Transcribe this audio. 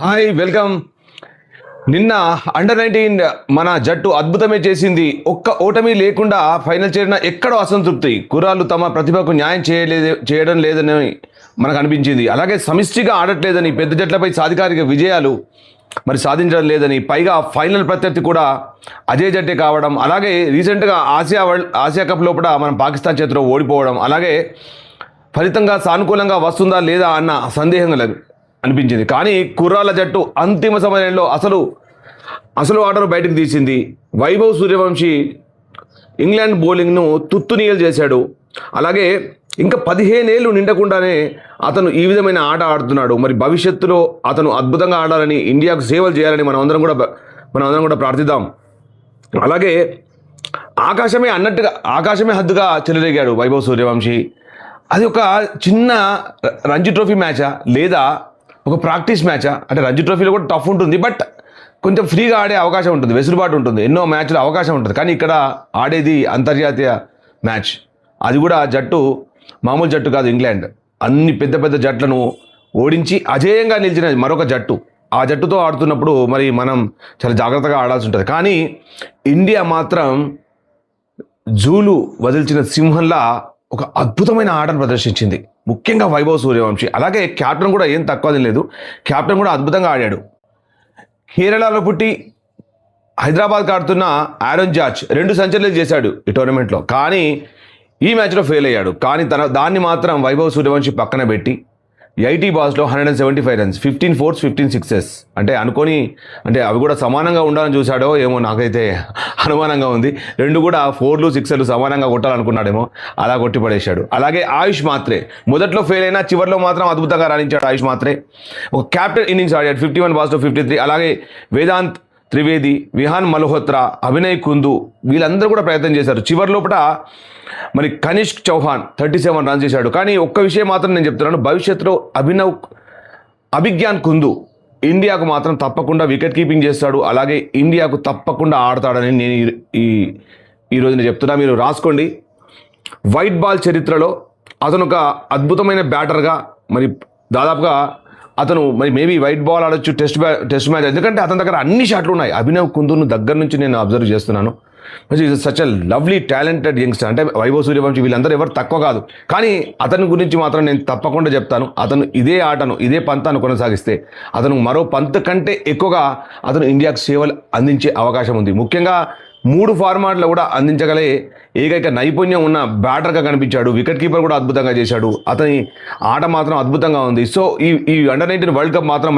Hi welcome. నిన్న under 19 మన జట్టు అద్భుతమే చేసింది. ఒక్క ఓటమి లేకుండా ఫైనల్ చేరిన ఎక్కడో అసంతృప్తి. కుర్రాళ్ళు తమ ప్రతిభకు న్యాయం చేయడం లేదని మనకు అనిపించింది. అలాగే సమిష్టిగా ఆడట్లేదని, పెద్ద జట్లపై సాధికారిక విజయాలు సాధించడం లేదని, పైగా ఫైనల్ ప్రత్యర్థి కూడా అజయ్ జట్టే కావడం, అలాగే రీసెంట్గా ఆసియా కప్ లోపల మనం పాకిస్తాన్ చేతిలో ఓడిపోవడం, అలాగే ఫలితంగా సానుకూలంగా వస్తుందా లేదా అన్న సందేహం అనిపించింది. కానీ కుర్రాళ్ళ జట్టు అంతిమ సమయంలో అసలు ఆటను బయటకు తీసింది. వైభవ్ సూర్యవంశీ ఇంగ్లాండ్ బౌలింగ్ను తుత్తునీయలు చేశాడు. అలాగే ఇంకా 15 ఏళ్ళు నిండకుండానే అతను ఈ విధమైన ఆట ఆడుతున్నాడు. మరి భవిష్యత్తులో అతను అద్భుతంగా ఆడాలని, ఇండియాకు సేవలు చేయాలని మనం అందరం కూడా ప్రార్థిద్దాం. అలాగే ఆకాశమే హద్దుగా చెలరేగాడు వైభవ్ సూర్యవంశీ. అది ఒక చిన్న రంజీ ట్రోఫీ మ్యాచా లేదా ఒక ప్రాక్టీస్ మ్యాచా? అంటే రంజీ ట్రోఫీలో కూడా టఫ్ ఉంటుంది, బట్ కొంచెం ఫ్రీగా ఆడే అవకాశం ఉంటుంది, వెసులుబాటు ఉంటుంది, ఎన్నో మ్యాచ్లు అవకాశం ఉంటుంది. కానీ ఇక్కడ ఆడేది అంతర్జాతీయ మ్యాచ్. అది కూడా మామూలు జట్టు కాదు, ఇంగ్లాండ్. అన్ని పెద్ద పెద్ద జట్లను ఓడించి అజేయంగా నిలిచిన మరొక జట్టు. ఆ జట్టుతో ఆడుతున్నప్పుడు మరి మనం చాలా జాగ్రత్తగా ఆడాల్సి ఉంటుంది. కానీ ఇండియా మాత్రం జూలు వదిల్చిన సింహంలా ఒక అద్భుతమైన ఆటను ప్రదర్శించింది, ముఖ్యంగా వైభవ్ సూర్యవంశీ. అలాగే కెప్టెన్ కూడా ఏం తక్కువ లేదు, కెప్టెన్ కూడా అద్భుతంగా ఆడాడు. కేరళలో పుట్టి హైదరాబాద్కి ఆడుతున్న ఆరోన్ జార్జ్ 2 సెంచరీలు చేశాడు ఈ టోర్నమెంట్లో. కానీ ఈ మ్యాచ్లో ఫెయిల్ అయ్యాడు. కానీ దాన్ని మాత్రం వైభవ్ సూర్యవంశీ పక్కన పెట్టి 80 బాల్స్లో 175 రన్స్, 15 4s 15 6s. అంటే అవి కూడా సమానంగా ఉండాలని చూశాడో ఏమో, నాకైతే అనుమానంగా ఉంది. 2 కూడా 4లు 6లు సమానంగా కొట్టాలనుకున్నాడేమో, అలా కొట్టి పడేశాడు. అలాగే ఆయుష్ మాత్రే మొదట్లో ఫెయిల్ అయినా చివరిలో మాత్రం అద్భుతంగా రాణించాడు. ఆయుష్ మాత్రే ఒక క్యాప్టెన్ ఇన్నింగ్స్ ఆడాడు, 51 బాల్స్లో 53. అలాగే వేదాంత్ త్రివేది, విహాన్ మల్హోత్రా, అభినయ్ కుందు వీళ్ళందరూ కూడా ప్రయత్నం చేశారు. చివరి లోపల మరి కనిష్క్ చౌహాన్ 37 రన్స్ చేశాడు. కానీ ఒక్క విషయం మాత్రం నేను చెప్తున్నాను, భవిష్యత్తులో అభిజ్ఞాన్ కుందు ఇండియాకు మాత్రం తప్పకుండా వికెట్ కీపింగ్ చేస్తాడు. అలాగే ఇండియాకు తప్పకుండా ఆడతాడని నేను ఈరోజు నేను చెప్తున్నా, మీరు రాసుకోండి. వైట్ బాల్ చరిత్రలో అతను ఒక అద్భుతమైన బ్యాటర్గా, మరి దాదాపుగా అతను మేబీ వైట్ బాల్ ఆడొచ్చు టెస్ట్ మ్యాచ్, ఎందుకంటే అతని దగ్గర అన్ని షాట్లు ఉన్నాయి. అభినవ్ కుందును దగ్గర నుంచి నేను అబ్జర్వ్ చేస్తున్నాను. Such a lovely talented youngster. అంటే వైభవ్ సూర్యవంశీ వీళ్ళందరూ ఎవరు తక్కువ కాదు. కానీ అతని గురించి మాత్రం నేను తప్పకుండా చెప్తాను, అతను ఇదే పంతాను కొనసాగిస్తే అతను మరో పంత్ కంటే ఎక్కువగా అతను ఇండియాకు సేవలు అందించే అవకాశం ఉంది. ముఖ్యంగా 3 ఫార్మాట్లో కూడా అందించగలే ఏకైక నైపుణ్యం ఉన్న బ్యాటర్గా కనిపించాడు. వికెట్ కీపర్ కూడా అద్భుతంగా చేశాడు. అతని ఆట మాత్రం అద్భుతంగా ఉంది. సో ఈ అండర్ 19 వరల్డ్ కప్ మాత్రం